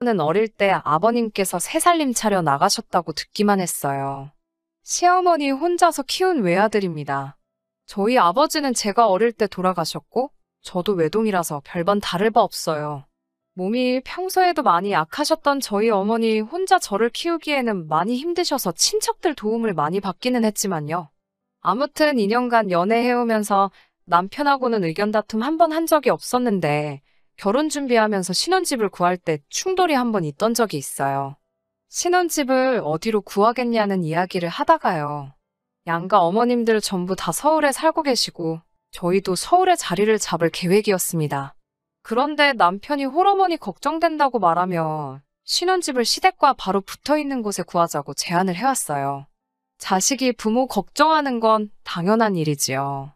저는 어릴 때 아버님께서 새살림 차려 나가셨다고 듣기만 했어요. 시어머니 혼자서 키운 외아들입니다. 저희 아버지는 제가 어릴 때 돌아가셨고, 저도 외동이라서 별반 다를 바 없어요. 몸이 평소에도 많이 약하셨던 저희 어머니 혼자 저를 키우기에는 많이 힘드셔서 친척들 도움을 많이 받기는 했지만요. 아무튼 2년간 연애해오면서 남편하고는 의견 다툼 한 번 한 적이 없었는데, 결혼 준비하면서 신혼집을 구할 때 충돌이 한 번 있던 적이 있어요. 신혼집을 어디로 구하겠냐는 이야기를 하다가요. 양가 어머님들 전부 다 서울에 살고 계시고 저희도 서울에 자리를 잡을 계획이었습니다. 그런데 남편이 홀어머니 걱정된다고 말하며 신혼집을 시댁과 바로 붙어있는 곳에 구하자고 제안을 해왔어요. 자식이 부모 걱정하는 건 당연한 일이지요.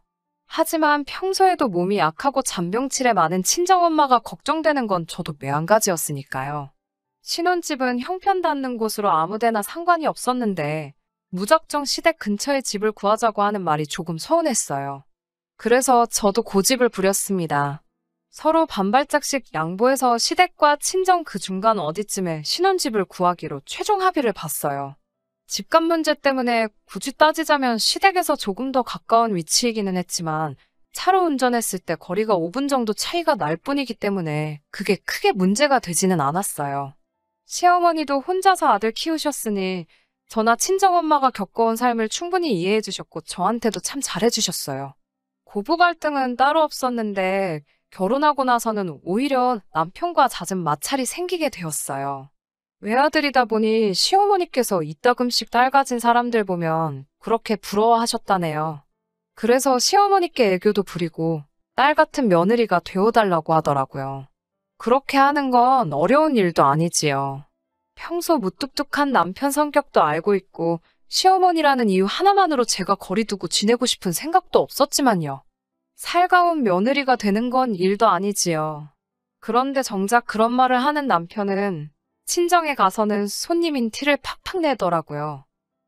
하지만 평소에도 몸이 약하고 잔병치레 많은 친정엄마가 걱정되는 건 저도 매한가지였으니까요. 신혼집은 형편 닿는 곳으로 아무데나 상관이 없었는데 무작정 시댁 근처에 집을 구하자고 하는 말이 조금 서운했어요. 그래서 저도 고집을 부렸습니다. 서로 반발짝씩 양보해서 시댁과 친정 그 중간 어디쯤에 신혼집을 구하기로 최종 합의를 봤어요. 집값 문제 때문에 굳이 따지자면 시댁에서 조금 더 가까운 위치이기는 했지만 차로 운전했을 때 거리가 5분 정도 차이가 날 뿐이기 때문에 그게 크게 문제가 되지는 않았어요. 시어머니도 혼자서 아들 키우셨으니 저나 친정엄마가 겪어온 삶을 충분히 이해해 주셨고 저한테도 참 잘해 주셨어요. 고부 갈등은 따로 없었는데 결혼하고 나서는 오히려 남편과 잦은 마찰이 생기게 되었어요. 외아들이다 보니 시어머니께서 이따금씩 딸 가진 사람들 보면 그렇게 부러워하셨다네요. 그래서 시어머니께 애교도 부리고 딸 같은 며느리가 되어달라고 하더라고요. 그렇게 하는 건 어려운 일도 아니지요. 평소 무뚝뚝한 남편 성격도 알고 있고 시어머니라는 이유 하나만으로 제가 거리 두고 지내고 싶은 생각도 없었지만요. 살가운 며느리가 되는 건 일도 아니지요. 그런데 정작 그런 말을 하는 남편은 친정에 가서는 손님인 티를 팍팍 내더라고요.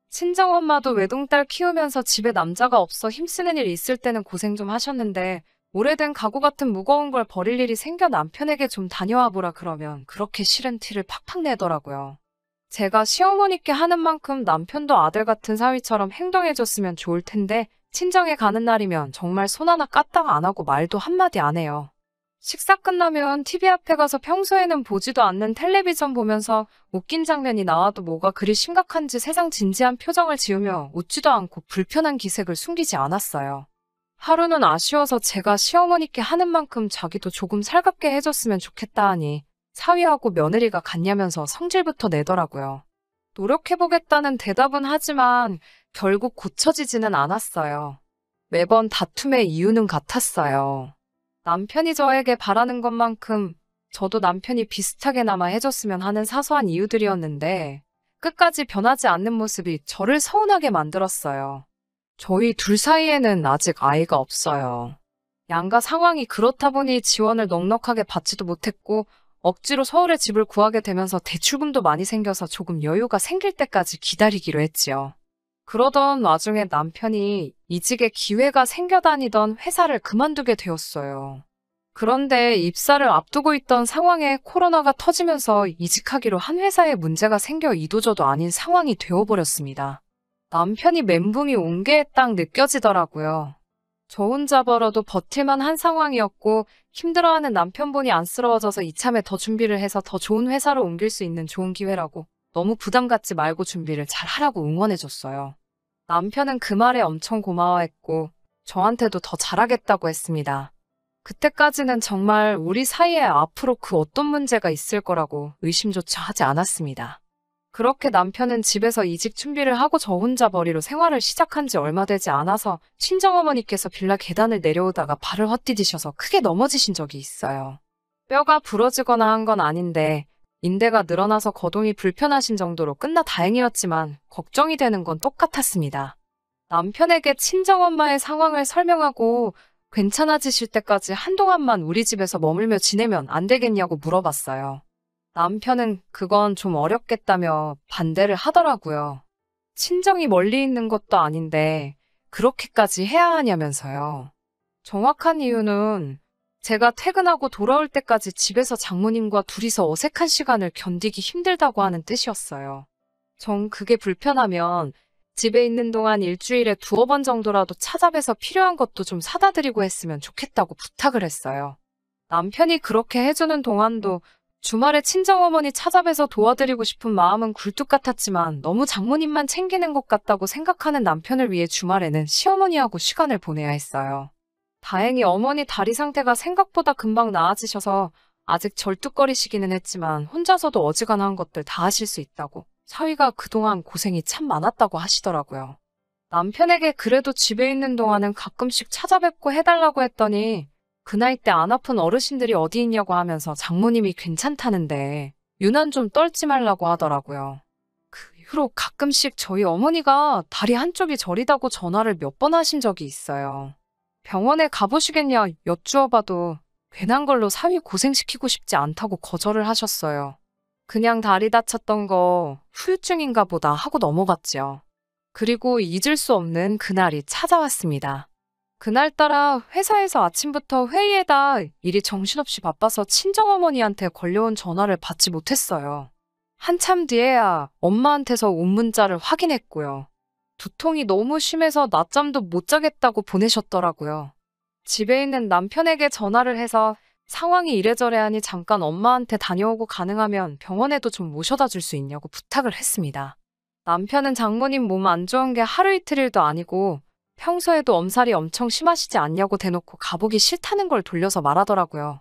친정엄마도 외동딸 키우면서 집에 남자가 없어 힘쓰는 일 있을 때는 고생 좀 하셨는데 오래된 가구 같은 무거운 걸 버릴 일이 생겨 남편에게 좀 다녀와 보라 그러면 그렇게 싫은 티를 팍팍 내더라고요. 제가 시어머니께 하는 만큼 남편도 아들 같은 사위처럼 행동해줬으면 좋을 텐데 친정에 가는 날이면 정말 손 하나 까딱 안 하고 말도 한마디 안 해요. 식사 끝나면 TV 앞에 가서 평소에는 보지도 않는 텔레비전 보면서 웃긴 장면이 나와도 뭐가 그리 심각한지 세상 진지한 표정을 지으며 웃지도 않고 불편한 기색을 숨기지 않았어요. 하루는 아쉬워서 제가 시어머니께 하는 만큼 자기도 조금 살갑게 해줬으면 좋겠다 하니 사위하고 며느리가 같냐면서 성질부터 내더라고요. 노력해보겠다는 대답은 하지만 결국 고쳐지지는 않았어요. 매번 다툼의 이유는 같았어요. 남편이 저에게 바라는 것만큼 저도 남편이 비슷하게나마 해줬으면 하는 사소한 이유들이었는데 끝까지 변하지 않는 모습이 저를 서운하게 만들었어요. 저희 둘 사이에는 아직 아이가 없어요. 양가 상황이 그렇다 보니 지원을 넉넉하게 받지도 못했고 억지로 서울에 집을 구하게 되면서 대출금도 많이 생겨서 조금 여유가 생길 때까지 기다리기로 했지요. 그러던 와중에 남편이 이직의 기회가 생겨다니던 회사를 그만두게 되었어요. 그런데 입사를 앞두고 있던 상황에 코로나가 터지면서 이직하기로 한 회사에 문제가 생겨 이도저도 아닌 상황이 되어버렸습니다. 남편이 멘붕이 온 게 딱 느껴지더라고요. 저 혼자 벌어도 버틸만 한 상황이었고 힘들어하는 남편분이 안쓰러워져서 이참에 더 준비를 해서 더 좋은 회사로 옮길 수 있는 좋은 기회라고 너무 부담 갖지 말고 준비를 잘 하라고 응원해줬어요. 남편은 그 말에 엄청 고마워했고 저한테도 더 잘하겠다고 했습니다. 그때까지는 정말 우리 사이에 앞으로 그 어떤 문제가 있을 거라고 의심조차 하지 않았습니다. 그렇게 남편은 집에서 이직 준비를 하고 저 혼자 벌이로 생활을 시작한 지 얼마 되지 않아서 친정어머니께서 빌라 계단을 내려오다가 발을 헛디디셔서 크게 넘어지신 적이 있어요. 뼈가 부러지거나 한 건 아닌데 인대가 늘어나서 거동이 불편하신 정도로 끝나 다행이었지만 걱정이 되는 건 똑같았습니다. 남편에게 친정엄마의 상황을 설명하고 괜찮아지실 때까지 한동안만 우리 집에서 머물며 지내면 안 되겠냐고 물어봤어요. 남편은 그건 좀 어렵겠다며 반대를 하더라고요. 친정이 멀리 있는 것도 아닌데 그렇게까지 해야 하냐면서요. 정확한 이유는 제가 퇴근하고 돌아올 때까지 집에서 장모님과 둘이서 어색한 시간을 견디기 힘들다고 하는 뜻이었어요. 전 그게 불편하면 집에 있는 동안 일주일에 2-번 정도라도 찾아뵈서 필요한 것도 좀 사다 드리고 했으면 좋겠다고 부탁을 했어요. 남편이 그렇게 해주는 동안도 주말에 친정어머니 찾아뵈서 도와드리고 싶은 마음은 굴뚝 같았지만 너무 장모님만 챙기는 것 같다고 생각하는 남편을 위해 주말에는 시어머니하고 시간을 보내야 했어요. 다행히 어머니 다리 상태가 생각보다 금방 나아지셔서 아직 절뚝거리시기는 했지만 혼자서도 어지간한 것들 다 하실 수 있다고 사위가 그동안 고생이 참 많았다고 하시더라고요. 남편에게 그래도 집에 있는 동안은 가끔씩 찾아뵙고 해달라고 했더니 그 나이 때 안 아픈 어르신들이 어디 있냐고 하면서 장모님이 괜찮다는데 유난 좀 떨지 말라고 하더라고요. 그 이후로 가끔씩 저희 어머니가 다리 한쪽이 저리다고 전화를 몇 번 하신 적이 있어요. 병원에 가보시겠냐 여쭈어봐도 괜한 걸로 사위 고생시키고 싶지 않다고 거절을 하셨어요. 그냥 다리 다쳤던 거 후유증인가 보다 하고 넘어갔죠. 그리고 잊을 수 없는 그날이 찾아왔습니다. 그날따라 회사에서 아침부터 회의에다 일이 정신없이 바빠서 친정어머니한테 걸려온 전화를 받지 못했어요. 한참 뒤에야 엄마한테서 온 문자를 확인했고요. 두통이 너무 심해서 낮잠도 못 자겠다고 보내셨더라고요. 집에 있는 남편에게 전화를 해서 상황이 이래저래 하니 잠깐 엄마한테 다녀오고 가능하면 병원에도 좀 모셔다 줄 수 있냐고 부탁을 했습니다. 남편은 장모님 몸 안 좋은 게 하루 이틀일도 아니고 평소에도 엄살이 엄청 심하시지 않냐고 대놓고 가보기 싫다는 걸 돌려서 말하더라고요.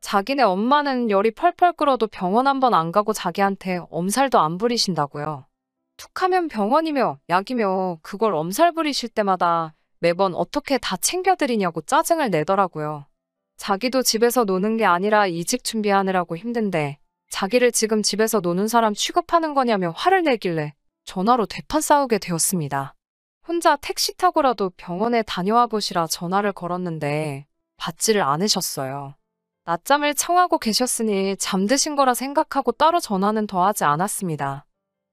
자기네 엄마는 열이 펄펄 끓어도 병원 한 번 안 가고 자기한테 엄살도 안 부리신다고요. 툭하면 병원이며 약이며 그걸 엄살 부리실 때마다 매번 어떻게 다 챙겨드리냐고 짜증을 내더라고요. 자기도 집에서 노는 게 아니라 이직 준비하느라고 힘든데 자기를 지금 집에서 노는 사람 취급하는 거냐며 화를 내길래 전화로 대판 싸우게 되었습니다. 혼자 택시 타고라도 병원에 다녀와 보시라 전화를 걸었는데 받지를 않으셨어요. 낮잠을 청하고 계셨으니 잠드신 거라 생각하고 따로 전화는 더 하지 않았습니다.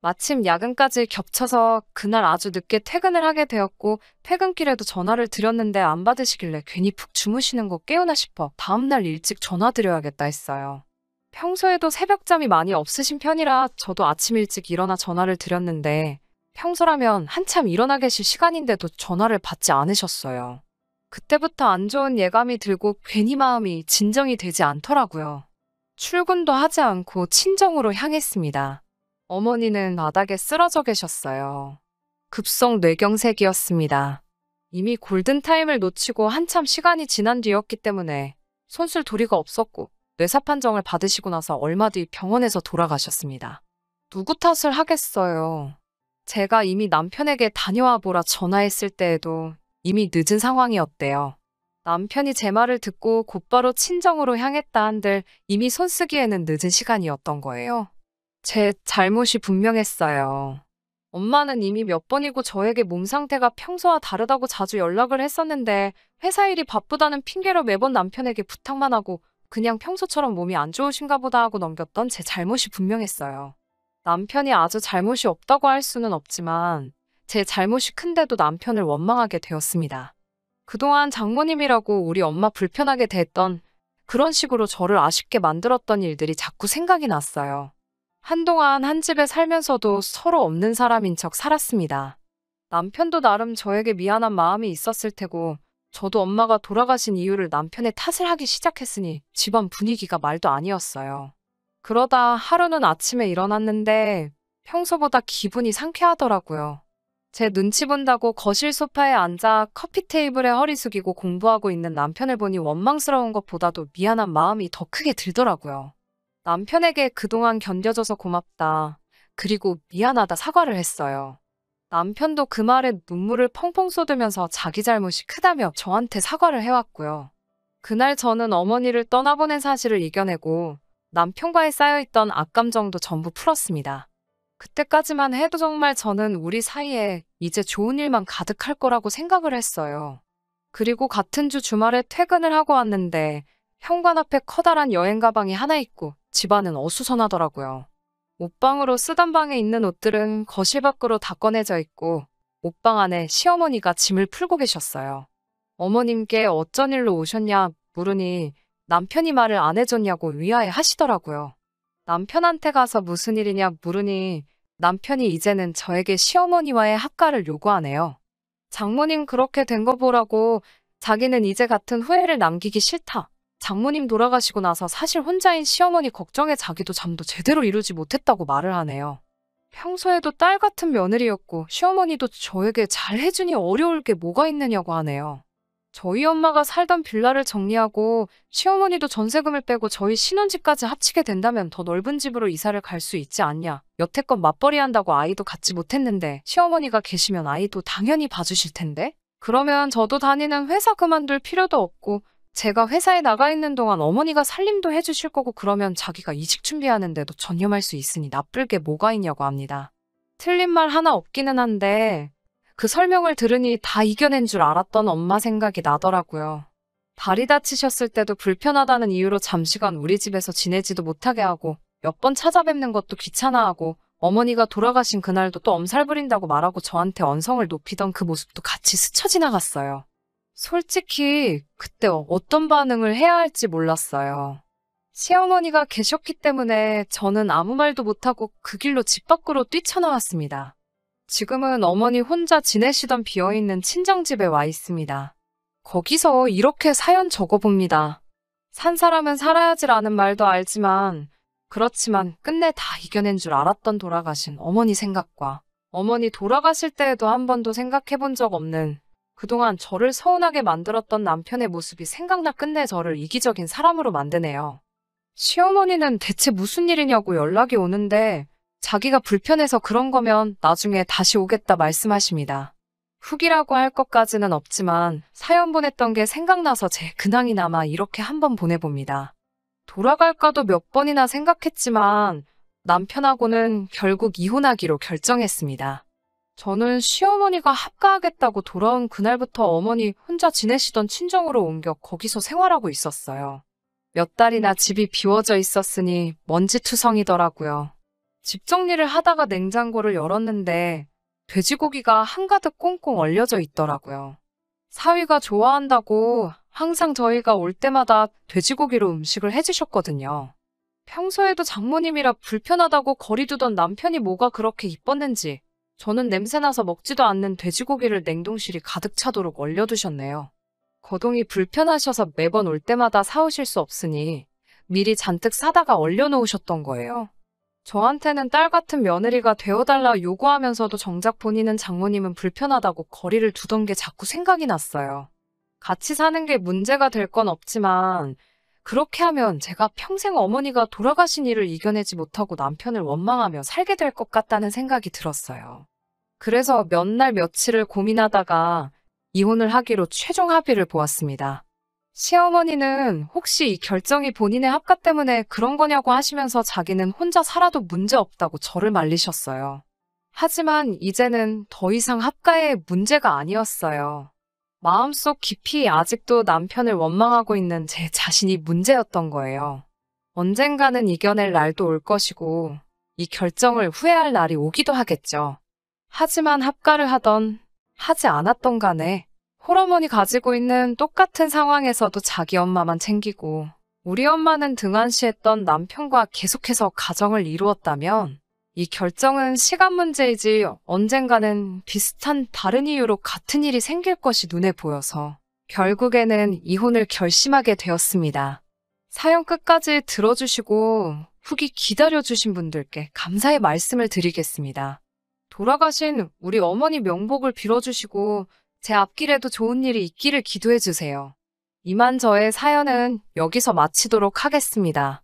마침 야근까지 겹쳐서 그날 아주 늦게 퇴근을 하게 되었고 퇴근길에도 전화를 드렸는데 안 받으시길래 괜히 푹 주무시는 거 깨우나 싶어 다음날 일찍 전화드려야겠다 했어요. 평소에도 새벽잠이 많이 없으신 편이라 저도 아침 일찍 일어나 전화를 드렸는데 평소라면 한참 일어나 계실 시간인데도 전화를 받지 않으셨어요. 그때부터 안 좋은 예감이 들고 괜히 마음이 진정이 되지 않더라고요. 출근도 하지 않고 친정으로 향했습니다. 어머니는 바닥에 쓰러져 계셨어요. 급성 뇌경색이었습니다. 이미 골든타임을 놓치고 한참 시간이 지난 뒤였기 때문에 손쓸 도리가 없었고 뇌사 판정을 받으시고 나서 얼마 뒤 병원에서 돌아가셨습니다. 누구 탓을 하겠어요. 제가 이미 남편에게 다녀와 보라 전화했을 때에도 이미 늦은 상황이었대요. 남편이 제 말을 듣고 곧바로 친정으로 향했다 한들 이미 손쓰기에는 늦은 시간이었던 거예요. 제 잘못이 분명했어요. 엄마는 이미 몇 번이고 저에게 몸 상태가 평소와 다르다고 자주 연락을 했었는데 회사 일이 바쁘다는 핑계로 매번 남편에게 부탁만 하고 그냥 평소처럼 몸이 안 좋으신가 보다 하고 넘겼던 제 잘못이 분명했어요. 남편이 아주 잘못이 없다고 할 수는 없지만 제 잘못이 큰데도 남편을 원망하게 되었습니다. 그동안 장모님이라고 우리 엄마 불편하게 대했던 그런 식으로 저를 아쉽게 만들었던 일들이 자꾸 생각이 났어요. 한동안 한 집에 살면서도 서로 없는 사람인 척 살았습니다. 남편도 나름 저에게 미안한 마음이 있었을 테고 저도 엄마가 돌아가신 이유를 남편의 탓을 하기 시작했으니 집안 분위기가 말도 아니었어요. 그러다 하루는 아침에 일어났는데 평소보다 기분이 상쾌하더라고요. 제 눈치 본다고 거실 소파에 앉아 커피 테이블에 허리 숙이고 공부하고 있는 남편을 보니 원망스러운 것보다도 미안한 마음이 더 크게 들더라고요. 남편에게 그동안 견뎌줘서 고맙다. 그리고 미안하다 사과를 했어요. 남편도 그 말에 눈물을 펑펑 쏟으면서 자기 잘못이 크다며 저한테 사과를 해왔고요. 그날 저는 어머니를 떠나보낸 사실을 이겨내고 남편과의 쌓여있던 악감정도 전부 풀었습니다. 그때까지만 해도 정말 저는 우리 사이에 이제 좋은 일만 가득할 거라고 생각을 했어요. 그리고 같은 주 주말에 퇴근을 하고 왔는데 현관 앞에 커다란 여행 가방이 하나 있고 집안은 어수선하더라고요. 옷방으로 쓰던 방에 있는 옷들은 거실 밖으로 다 꺼내져 있고 옷방 안에 시어머니가 짐을 풀고 계셨어요. 어머님께 어쩐 일로 오셨냐 물으니 남편이 말을 안 해줬냐고 위화해 하시더라고요. 남편한테 가서 무슨 일이냐 물으니 남편이 이제는 저에게 시어머니와의 합가를 요구하네요. 장모님 그렇게 된 거 보라고 자기는 이제 같은 후회를 남기기 싫다. 장모님 돌아가시고 나서 사실 혼자인 시어머니 걱정에 자기도 잠도 제대로 이루지 못했다고 말을 하네요. 평소에도 딸 같은 며느리였고 시어머니도 저에게 잘 해주니 어려울 게 뭐가 있느냐고 하네요. 저희 엄마가 살던 빌라를 정리하고 시어머니도 전세금을 빼고 저희 신혼집까지 합치게 된다면 더 넓은 집으로 이사를 갈 수 있지 않냐. 여태껏 맞벌이 한다고 아이도 갖지 못했는데 시어머니가 계시면 아이도 당연히 봐주실 텐데? 그러면 저도 다니는 회사 그만둘 필요도 없고 제가 회사에 나가 있는 동안 어머니가 살림도 해주실 거고 그러면 자기가 이직 준비하는데도 전념할 수 있으니 나쁠 게 뭐가 있냐고 합니다. 틀린 말 하나 없기는 한데 그 설명을 들으니 다 이겨낸 줄 알았던 엄마 생각이 나더라고요. 다리 다치셨을 때도 불편하다는 이유로 잠시간 우리 집에서 지내지도 못하게 하고 몇 번 찾아뵙는 것도 귀찮아하고 어머니가 돌아가신 그날도 또 엄살 부린다고 말하고 저한테 언성을 높이던 그 모습도 같이 스쳐 지나갔어요. 솔직히 그때 어떤 반응을 해야 할지 몰랐어요. 시어머니가 계셨기 때문에 저는 아무 말도 못하고 그 길로 집 밖으로 뛰쳐나왔습니다. 지금은 어머니 혼자 지내시던 비어있는 친정집에 와 있습니다. 거기서 이렇게 사연 적어봅니다. 산 사람은 살아야지라는 말도 알지만 그렇지만 끝내 다 이겨낸 줄 알았던 돌아가신 어머니 생각과 어머니 돌아가실 때에도 한 번도 생각해 본 적 없는 그동안 저를 서운하게 만들었던 남편의 모습이 생각나 끝내 저를 이기적인 사람으로 만드네요. 시어머니는 대체 무슨 일이냐고 연락이 오는데 자기가 불편해서 그런 거면 나중에 다시 오겠다 말씀하십니다. 후기라고 할 것까지는 없지만 사연 보냈던 게 생각나서 제 근황이 남아 이렇게 한번 보내봅니다. 돌아갈까도 몇 번이나 생각했지만 남편하고는 결국 이혼하기로 결정했습니다. 저는 시어머니가 합가하겠다고 돌아온 그날부터 어머니 혼자 지내시던 친정으로 옮겨 거기서 생활하고 있었어요. 몇 달이나 집이 비워져 있었으니 먼지투성이더라고요. 집 정리를 하다가 냉장고를 열었는데 돼지고기가 한가득 꽁꽁 얼려져 있더라고요. 사위가 좋아한다고 항상 저희가 올 때마다 돼지고기로 음식을 해주셨거든요. 평소에도 장모님이라 불편하다고 거리두던 남편이 뭐가 그렇게 이뻤는지 저는 냄새나서 먹지도 않는 돼지고기를 냉동실이 가득 차도록 얼려두셨네요. 거동이 불편하셔서 매번 올 때마다 사오실 수 없으니 미리 잔뜩 사다가 얼려놓으셨던 거예요. 저한테는 딸 같은 며느리가 되어달라 요구하면서도 정작 본인은 장모님은 불편하다고 거리를 두던 게 자꾸 생각이 났어요. 같이 사는 게 문제가 될 건 없지만 그렇게 하면 제가 평생 어머니가 돌아가신 일을 이겨내지 못하고 남편을 원망하며 살게 될 것 같다는 생각이 들었어요. 그래서 몇 날 며칠을 고민하다가 이혼을 하기로 최종 합의를 보았습니다. 시어머니는 혹시 이 결정이 본인의 합가 때문에 그런 거냐고 하시면서 자기는 혼자 살아도 문제없다고 저를 말리셨어요. 하지만 이제는 더 이상 합가의 문제가 아니었어요. 마음속 깊이 아직도 남편을 원망하고 있는 제 자신이 문제였던 거예요. 언젠가는 이겨낼 날도 올 것이고 이 결정을 후회할 날이 오기도 하겠죠. 하지만 합가를 하던 하지 않았던 간에 홀어머니 가지고 있는 똑같은 상황에서도 자기 엄마만 챙기고 우리 엄마는 등한시했던 남편과 계속해서 가정을 이루었다면 이 결정은 시간 문제이지 언젠가는 비슷한 다른 이유로 같은 일이 생길 것이 눈에 보여서 결국에는 이혼을 결심하게 되었습니다. 사연 끝까지 들어주시고 후기 기다려주신 분들께 감사의 말씀을 드리겠습니다. 돌아가신 우리 어머니 명복을 빌어주시고 제 앞길에도 좋은 일이 있기를 기도해주세요. 이만 저의 사연은 여기서 마치도록 하겠습니다.